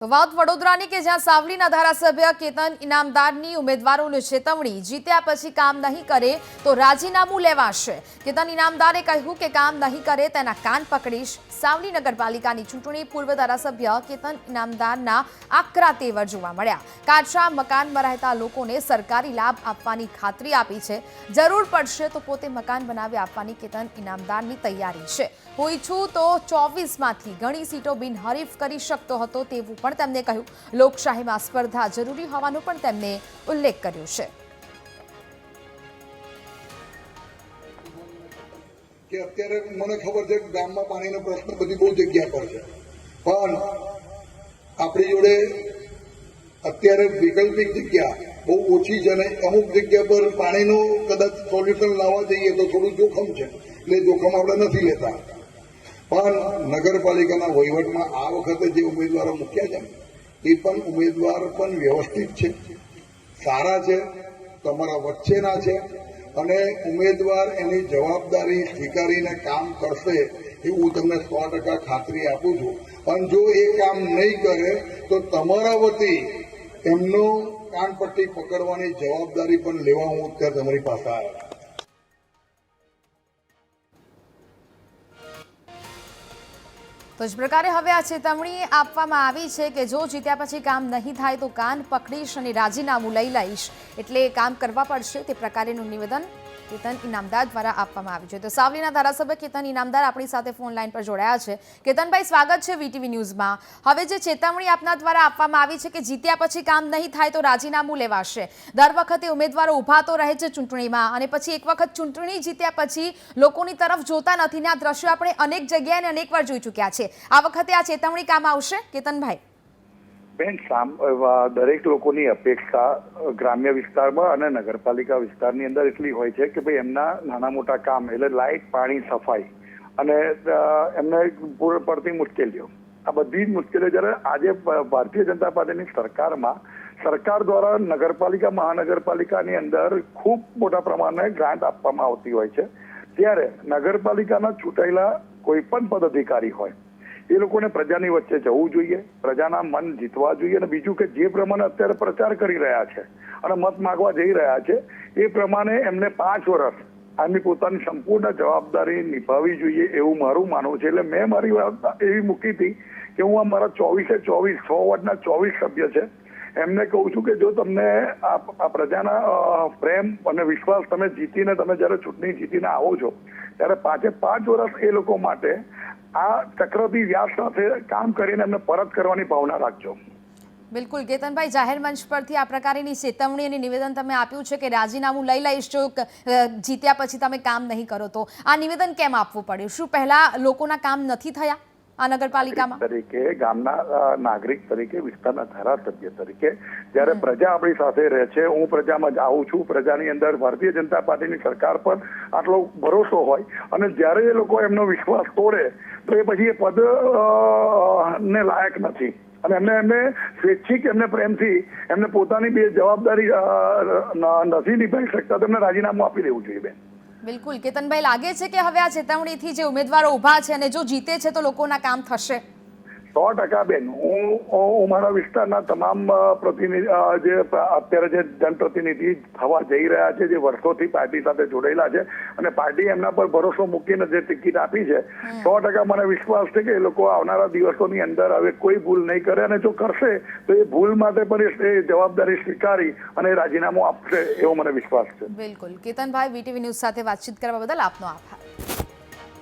તો વાત વડોદરાની કે જ્યાં સાવલીના ધારાસભ્ય કેતન ઇનામદારની ઉમેદવારોની ચેતવણી જીત્યા પછી કામ નહીં કરે તો રાજીનામું લેવાશે। કેતન ઇનામદારે કહ્યું કે કામ નહીં કરે તેના કાન પકડીશ। સાવલી નગરપાલિકાની ચૂંટણી પૂર્વ ધારાસભ્ય કેતન ઇનામદારના આકરા તેવર જોવા મળ્યા। કાચા મકાનમાં રહેતા લોકોને સરકારી લાભ આપવાની ખાતરી આપી છે। જરૂર પડશે તો પોતે મકાન બનાવી આપવાની કેતન ઇનામદારની તૈયારી છે। હું ઈચ્છું તો 24માંથી ઘણી સીટો બિનહરીફ કરી શકતો હતો તેવું પણ તેમણે કહ્યું। લોકશાહીમાં સ્પર્ધા જરૂરી હોવાનો પણ તેમણે ઉલ્લેખ કર્યો છે કે અત્યારે મને ખબર છે કે ગામમાં પાણીનો પ્રશ્ન બધી બહુ જગ્યા પર છે, પણ આપણી જોડે અત્યારે વૈકલ્પિક જગ્યા બહુ ઓછી છે અને અમુક જગ્યા પર પાણીનું કદાચ સોલ્યુશન લાવવા જઈએ તો થોડું જોખમ છે, એટલે જોખમ આપણે નથી લેતા। પણ નગરપાલિકાના વહીવટમાં આ વખતે જે ઉમેદવારો મૂક્યા છે એ પણ ઉમેદવાર પણ વ્યવસ્થિત છે, સારા છે, તમારા વચ્ચેના છે અને ઉમેદવાર એની જવાબદારી સ્વીકારીને કામ કરશે એવું હું તમને 100% ખાતરી આપું છું। અને જો એ કામ નહીં કરે તો તમારા વતી એમનો કાનપટ્ટી પકડવાની જવાબદારી પણ લેવા હું અત્યારે તમારી પાસે આવ્યો। તો જ પ્રકારે હવે આ ચેતવણી આપવામાં આવી છે કે જો જીત્યા પછી કામ નહીં થાય તો કાન પકડીશ અને રાજીનામું લઈ લઈશ, એટલે કામ કરવા પડશે તે પ્રકારેનું નિવેદન કેતન ઇનામદાર દ્વારા આપવામાં આવ્યું છે। તો સાવલીના ધારાસભ્ય કેતન ઇનામદાર આપણી સાથે ફોન લાઈન પર જોડાયા છે। કેતનભાઈ, સ્વાગત છે વીટીવી ન્યૂઝમાં। હવે જે ચેતવણી આપના દ્વારા આપવામાં આવી છે કે જીત્યા પછી કામ નહીં થાય તો રાજીનામું લેવાશે, દર વખતે ઉમેદવારો ઊભા તો રહે છે ચૂંટણીમાં અને પછી એક વખત ચૂંટણી જીત્યા પછી લોકોની તરફ જોતા નથી ને આ દ્રશ્યો આપણે અનેક જગ્યાએ અનેકવાર જોઈ ચૂક્યા છે। આ વખતે આ ચેતવણી કામ આવશે કેતનભાઈ? બેન, દરેક લોકોની અપેક્ષા ગ્રામ્ય વિસ્તારમાં અને નગરપાલિકા વિસ્તારની અંદર એટલી હોય છે કે ભાઈ એમના નાના મોટા કામ એટલે લાઇટ, પાણી, સફાઈ અને એમને પડતી મુશ્કેલીઓ, આ બધી જ મુશ્કેલીઓ જ્યારે આજે ભારતીય જનતા પાર્ટીની સરકારમાં સરકાર દ્વારા નગરપાલિકા, મહાનગરપાલિકાની અંદર ખૂબ મોટા પ્રમાણે ગ્રાન્ટ આપવામાં આવતી હોય છે, ત્યારે નગરપાલિકાના ચૂંટાયેલા કોઈ પણ પદાધિકારી હોય એ લોકોને પ્રજાની વચ્ચે જવું જોઈએ, પ્રજાના મન જીતવા જોઈએ અને બીજું કે જે પ્રમાણે અત્યારે પ્રચાર કરી રહ્યા છે અને મત માંગવા જઈ રહ્યા છે એ પ્રમાણે એમને 5 વર્ષ આની પોતાની સંપૂર્ણ જવાબદારી નિભાવવી જોઈએ એવું મારું માનવું છે। એટલે મેં મારી વાત એવી મૂકી હતી કે હું અમારા 24 100 વોર્ડના 24 સભ્ય છે એમને કહું છું કે જો તમને આ પ્રજાના પ્રેમ અને વિશ્વાસ તમે જીતીને તમે જ્યારે ચૂંટણી જીતીને આવો છો ત્યારે 5 વર્ષ એ લોકો માટે આ ચક્રવર્તી વ્યાજ સાથે કામ કરીને એમને પરત કરવાની ભાવના રાખજો। બિલકુલ કેતનભાઈ, જાહેર મંચ પરથી આ પ્રકારની ચેતવણી અને નિવેદન તમે આપ્યું છે કે રાજીનામું લઈ લઈશ જો જીત્યા પછી તમે કામ નહીં કરો તો, આ નિવેદન કેમ આપવું પડ્યું? શું પહેલા લોકોના કામ નથી થયા આ નગરપાલિકામાં? તરીકે ગામના નાગરિક તરીકે, વિસ્તારના ધારાસભ્ય તરીકે જ્યારે પ્રજા આપણી સાથે રહે છે, હું પ્રજામાં જ આવું છું, પ્રજાની અંદર ભારતીય જનતા પાર્ટીની સરકાર પર આટલો ભરોસો હોય અને જ્યારે એ લોકો એમનો વિશ્વાસ તોડે તો એ પછી એ પદ ને લાયક નથી અને એમને સ્વૈચ્છિક એમને પ્રેમથી એમને પોતાની બે જવાબદારી નથી નિભાવી શકતા તો એમને રાજીનામું આપી દેવું જોઈએ બેન। બિલકુલ કેતનભાઈ, લાગે છે કે હવે આ ચેતવણીથી જે ઉમેદવારો ઊભા છે અને જો જીતે છે તો લોકોના કામ થશે? 100% બેન, હું મારા વિસ્તારના તમામ પ્રતિનિધિ જે અત્યારે જે જનપ્રતિનિધિ થવા જઈ રહ્યા છે, જે વર્ષોથી પાર્ટી સાથે જોડાયેલા છે અને પાર્ટી એમના પર ભરોસો મૂકીને જે ટિકિટ આપી છે, 100% મને વિશ્વાસ છે કે એ લોકો આવનારા દિવસોની અંદર હવે કોઈ ભૂલ નહીં કરે અને જો કરશે તો એ ભૂલ માટે પણ એ જવાબદારી સ્વીકારી અને રાજીનામું આપશે એવો મને વિશ્વાસ છે। બિલકુલ કેતનભાઈ, વીટીવી ન્યૂઝ સાથે વાતચીત કરવા બદલ આપનો આભાર।